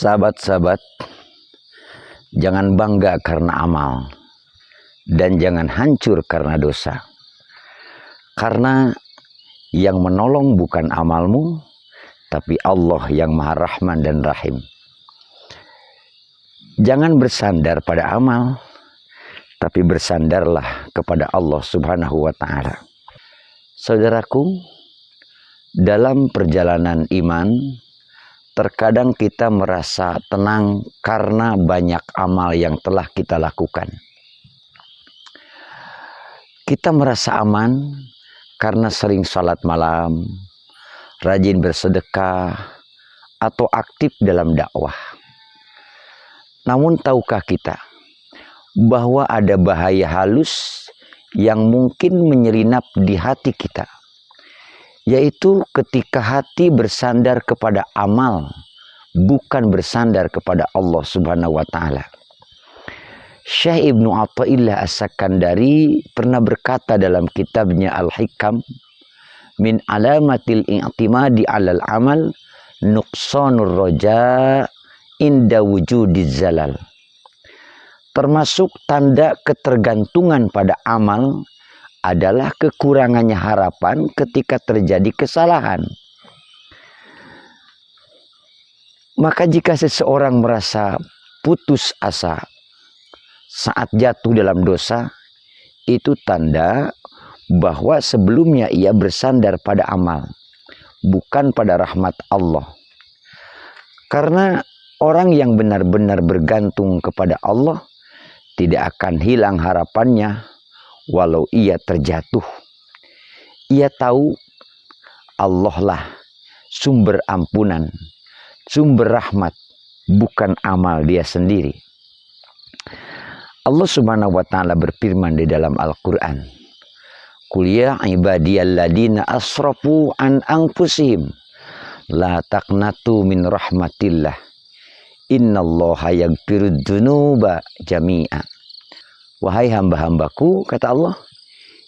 Sahabat-sahabat, jangan bangga karena amal dan jangan hancur karena dosa. Karena yang menolong bukan amalmu, tapi Allah yang Maha Rahman dan Rahim. Jangan bersandar pada amal, tapi bersandarlah kepada Allah Subhanahu wa Ta'ala. Saudaraku, dalam perjalanan iman, terkadang kita merasa tenang karena banyak amal yang telah kita lakukan. Kita merasa aman karena sering salat malam, rajin bersedekah, atau aktif dalam dakwah. Namun tahukah kita bahwa ada bahaya halus yang mungkin menyelinap di hati kita? Yaitu ketika hati bersandar kepada amal, bukan bersandar kepada Allah Subhanahu wa Ta'ala. Syekh Ibnu Athaillah As-Sakandari pernah berkata dalam kitabnya Al-Hikam, min alamatil i'timadi 'alal amal nuqsanur raja inda wujudiz zalal. Termasuk tanda ketergantungan pada amal adalah kekurangannya harapan ketika terjadi kesalahan. Maka jika seseorang merasa putus asa saat jatuh dalam dosa, itu tanda bahwa sebelumnya ia bersandar pada amal, bukan pada rahmat Allah. Karena orang yang benar-benar bergantung kepada Allah tidak akan hilang harapannya walau ia terjatuh. Ia tahu Allah lah sumber ampunan, sumber rahmat, bukan amal dia sendiri. Allah Subhanahu wa Ta'ala berfirman di dalam Al-Quran, Qul ya ibadiyalladzina asrafu an anfusihim la taqnatu min rahmatillah innallaha yaghfirud dzunuba jami'a. Wahai hamba-hambaku, kata Allah,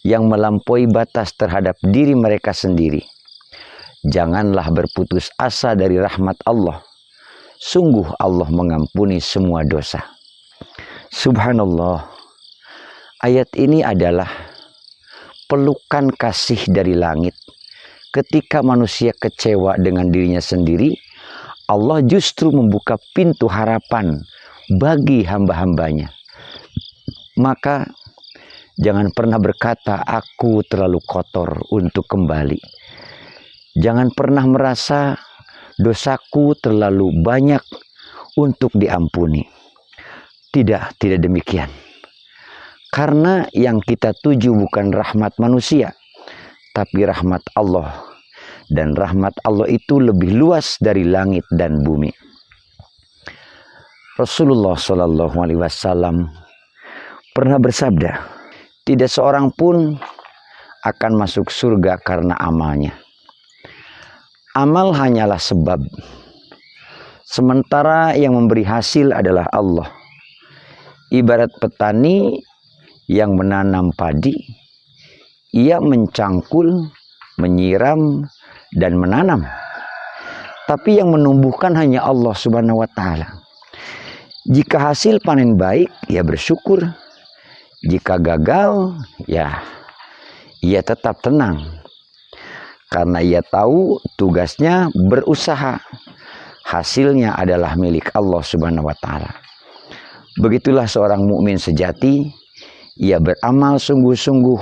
yang melampaui batas terhadap diri mereka sendiri, janganlah berputus asa dari rahmat Allah. Sungguh Allah mengampuni semua dosa. Subhanallah. Ayat ini adalah pelukan kasih dari langit. Ketika manusia kecewa dengan dirinya sendiri, Allah justru membuka pintu harapan bagi hamba-hambanya. Maka jangan pernah berkata aku terlalu kotor untuk kembali. Jangan pernah merasa dosaku terlalu banyak untuk diampuni. Tidak demikian. Karena yang kita tuju bukan rahmat manusia, tapi rahmat Allah. Dan rahmat Allah itu lebih luas dari langit dan bumi. Rasulullah SAW pernah bersabda, tidak seorang pun akan masuk surga karena amalnya. Amal hanyalah sebab. Sementara yang memberi hasil adalah Allah. Ibarat petani yang menanam padi, ia mencangkul, menyiram, dan menanam. Tapi yang menumbuhkan hanya Allah Subhanahu wa Ta'ala. Jika hasil panen baik, ya bersyukur. Jika gagal, ya ia tetap tenang. Karena ia tahu tugasnya berusaha. Hasilnya adalah milik Allah Subhanahu wa Ta'ala. Begitulah seorang mukmin sejati. Ia beramal sungguh-sungguh,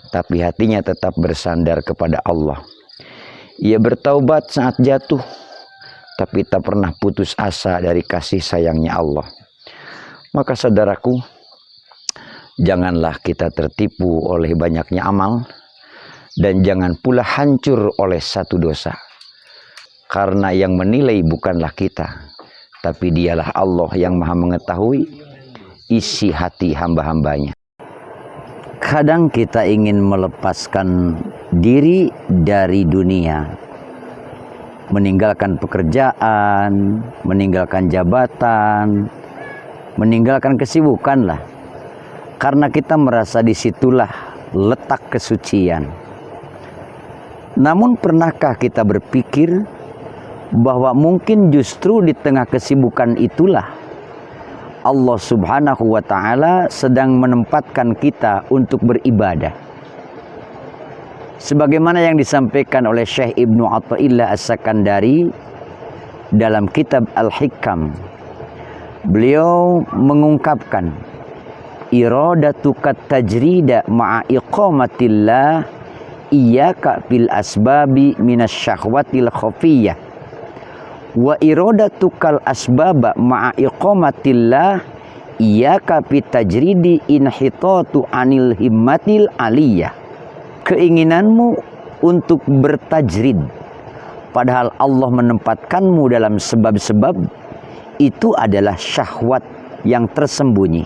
tapi hatinya tetap bersandar kepada Allah. Ia bertaubat saat jatuh, tapi tak pernah putus asa dari kasih sayangnya Allah. Maka saudaraku, janganlah kita tertipu oleh banyaknya amal, dan jangan pula hancur oleh satu dosa. Karena yang menilai bukanlah kita, tapi dialah Allah yang Maha mengetahui isi hati hamba-hambanya. Kadang kita ingin melepaskan diri dari dunia, meninggalkan pekerjaan, meninggalkan jabatan, meninggalkan kesibukan lah. Karena kita merasa disitulah letak kesucian. Namun pernahkah kita berpikir bahwa mungkin justru di tengah kesibukan itulah Allah Subhanahu wa Ta'ala sedang menempatkan kita untuk beribadah. Sebagaimana yang disampaikan oleh Syekh Ibnu Athaillah As-Sakandari dalam kitab Al-Hikam, beliau mengungkapkan iradatukat tajrida ma'a iqamatillah iyyaka bil asbabi minasyahwatil khafiyah wa iradatukal asbaba ma'a iqamatillah iyyaka bit tajridi inhitatu anil himmatil aliyah. Keinginanmu untuk bertajrid padahal Allah menempatkanmu dalam sebab-sebab itu adalah syahwat yang tersembunyi,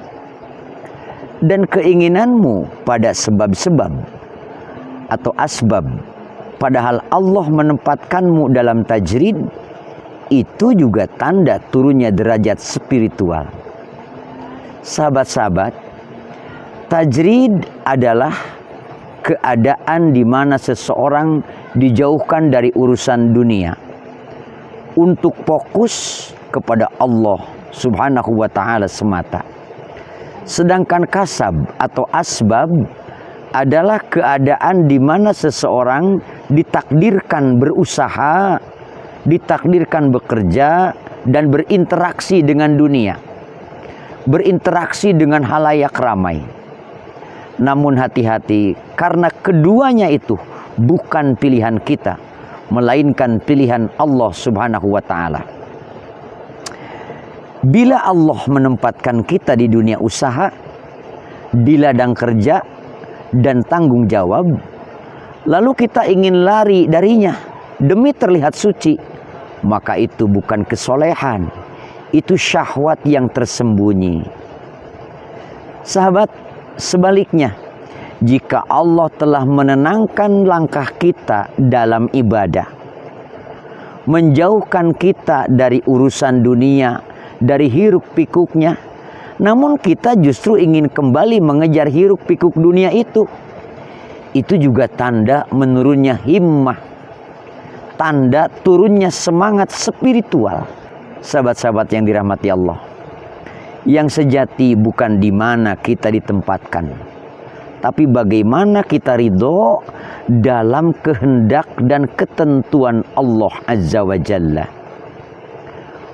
dan keinginanmu pada sebab-sebab atau asbab padahal Allah menempatkanmu dalam tajrid itu juga tanda turunnya derajat spiritual. Sahabat-sahabat, tajrid adalah keadaan di mana seseorang dijauhkan dari urusan dunia untuk fokus kepada Allah Subhanahu wa Ta'ala semata. Sedangkan kasab atau asbab adalah keadaan di mana seseorang ditakdirkan berusaha, ditakdirkan bekerja dan berinteraksi dengan dunia, berinteraksi dengan halayak ramai. Namun hati-hati, karena keduanya itu bukan pilihan kita, melainkan pilihan Allah Subhanahu wa Ta'ala. Bila Allah menempatkan kita di dunia usaha, di ladang kerja dan tanggung jawab, lalu kita ingin lari darinya demi terlihat suci, maka itu bukan kesolehan, itu syahwat yang tersembunyi. Sahabat, sebaliknya, jika Allah telah menenangkan langkah kita dalam ibadah, menjauhkan kita dari urusan dunia, dari hiruk pikuknya, namun kita justru ingin kembali mengejar hiruk pikuk dunia itu juga tanda menurunnya himmah, tanda turunnya semangat spiritual. Sahabat-sahabat yang dirahmati Allah, yang sejati bukan di mana kita ditempatkan, tapi bagaimana kita ridho dalam kehendak dan ketentuan Allah Azza wa Jalla.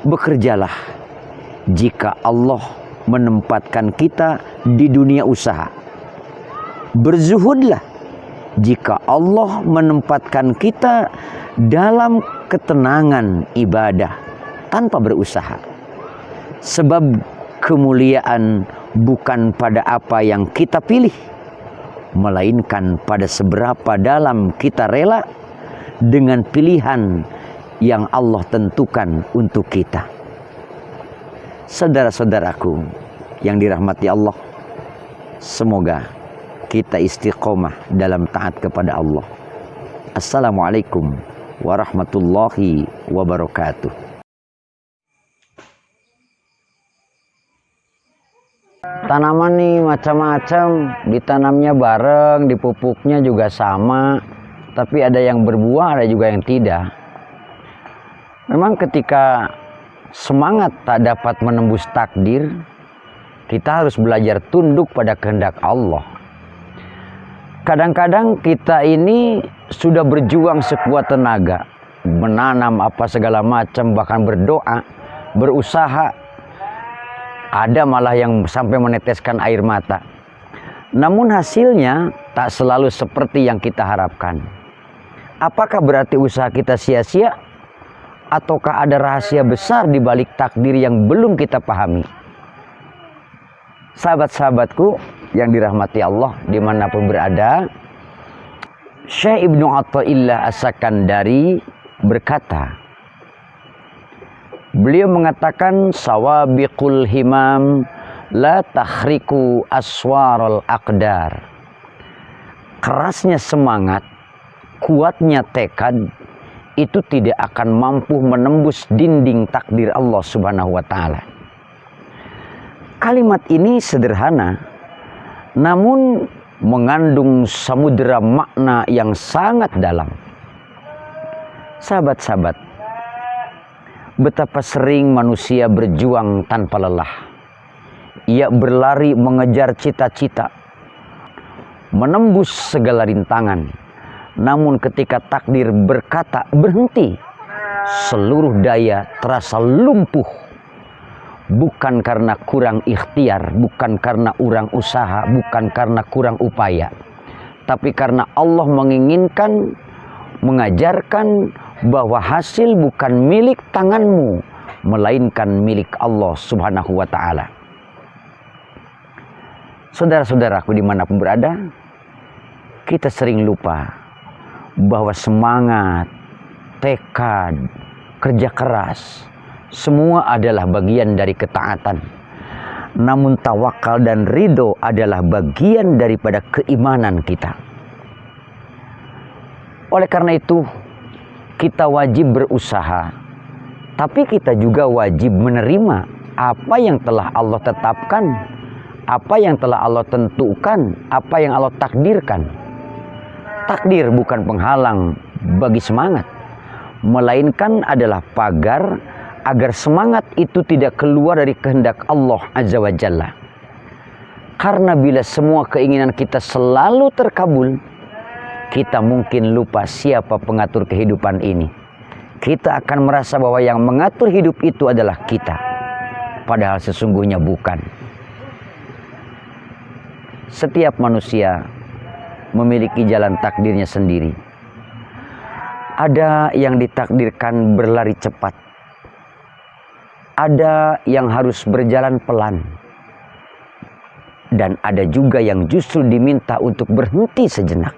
Bekerjalah jika Allah menempatkan kita di dunia usaha. Berzuhudlah jika Allah menempatkan kita dalam ketenangan ibadah tanpa berusaha. Sebab kemuliaan bukan pada apa yang kita pilih, melainkan pada seberapa dalam kita rela dengan pilihan yang Allah tentukan untuk kita. Saudara-saudaraku yang dirahmati Allah, semoga kita istiqomah dalam taat kepada Allah. Assalamualaikum warahmatullahi wabarakatuh. Tanaman nih macam-macam, ditanamnya bareng, dipupuknya juga sama, tapi ada yang berbuah, ada juga yang tidak. Memang ketika semangat tak dapat menembus takdir, kita harus belajar tunduk pada kehendak Allah. Kadang-kadang kita ini sudah berjuang sekuat tenaga, menanam apa segala macam, bahkan berdoa, berusaha. Ada malah yang sampai meneteskan air mata. Namun hasilnya tak selalu seperti yang kita harapkan. Apakah berarti usaha kita sia-sia? Ataukah ada rahasia besar di balik takdir yang belum kita pahami? Sahabat-sahabatku yang dirahmati Allah dimanapun berada, Syekh Ibnu Athaillah As-Sakandari berkata, beliau mengatakan, sawabiqul himam la tahriku aswarul aqdar. Kerasnya semangat, kuatnya tekad, itu tidak akan mampu menembus dinding takdir Allah Subhanahu wa Ta'ala. Kalimat ini sederhana, namun mengandung samudera makna yang sangat dalam. Sahabat-sahabat, Betapa sering manusia berjuang tanpa lelah. Ia berlari mengejar cita-cita, menembus segala rintangan. Namun ketika takdir berkata berhenti, seluruh daya terasa lumpuh. Bukan karena kurang ikhtiar, bukan karena kurang usaha, bukan karena kurang upaya, tapi karena Allah menginginkan, mengajarkan bahwa hasil bukan milik tanganmu, melainkan milik Allah Subhanahu wa ta'ala. Saudara-saudaraku dimanapun berada, kita sering lupa bahwa semangat, tekad, kerja keras, semua adalah bagian dari ketaatan. Namun tawakal dan ridho adalah bagian daripada keimanan kita. Oleh karena itu, kita wajib berusaha, tapi kita juga wajib menerima apa yang telah Allah tetapkan, apa yang telah Allah tentukan, apa yang Allah takdirkan. Takdir bukan penghalang bagi semangat, melainkan adalah pagar agar semangat itu tidak keluar dari kehendak Allah Azza wa Jalla. Karena bila semua keinginan kita selalu terkabul, kita mungkin lupa siapa pengatur kehidupan ini. Kita akan merasa bahwa yang mengatur hidup itu adalah kita, padahal sesungguhnya bukan. Setiap manusia memiliki jalan takdirnya sendiri. Ada yang ditakdirkan berlari cepat, ada yang harus berjalan pelan, dan ada juga yang justru diminta untuk berhenti sejenak.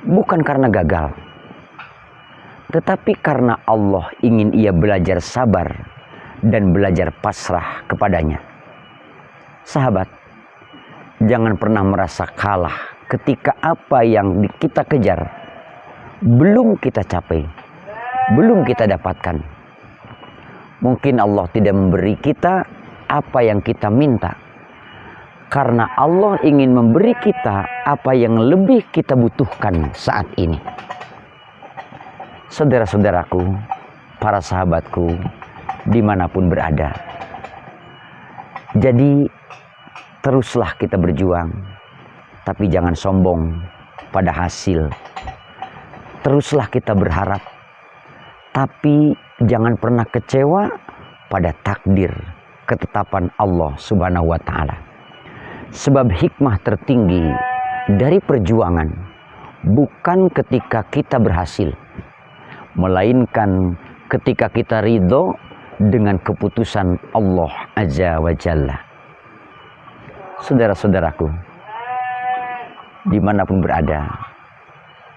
Bukan karena gagal, tetapi karena Allah ingin ia belajar sabar dan belajar pasrah kepadanya. Sahabat, jangan pernah merasa kalah ketika apa yang kita kejar belum kita capai, belum kita dapatkan. Mungkin Allah tidak memberi kita apa yang kita minta, karena Allah ingin memberi kita apa yang lebih kita butuhkan saat ini. Saudara-saudaraku, para sahabatku, dimanapun berada. Jadi, teruslah kita berjuang, tapi jangan sombong pada hasil. Teruslah kita berharap, tapi jangan pernah kecewa pada takdir, ketetapan Allah Subhanahu wa ta'ala. Sebab hikmah tertinggi dari perjuangan bukan ketika kita berhasil, melainkan ketika kita ridho dengan keputusan Allah Azza wa Jalla. Saudara-saudaraku, dimanapun berada,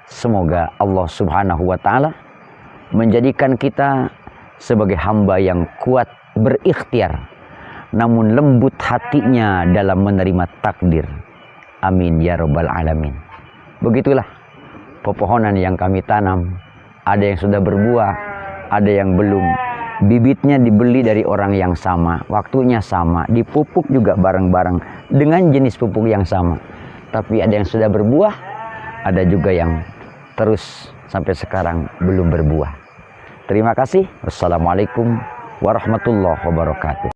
semoga Allah Subhanahu wa ta'ala menjadikan kita sebagai hamba yang kuat berikhtiar, namun lembut hatinya dalam menerima takdir. Amin ya rabbal alamin. Begitulah pepohonan yang kami tanam. Ada yang sudah berbuah, ada yang belum. Bibitnya dibeli dari orang yang sama, waktunya sama, dipupuk juga bareng-bareng dengan jenis pupuk yang sama. Tapi ada yang sudah berbuah, ada juga yang terus sampai sekarang belum berbuah. Terima kasih. Wassalamualaikum warahmatullahi wabarakatuh.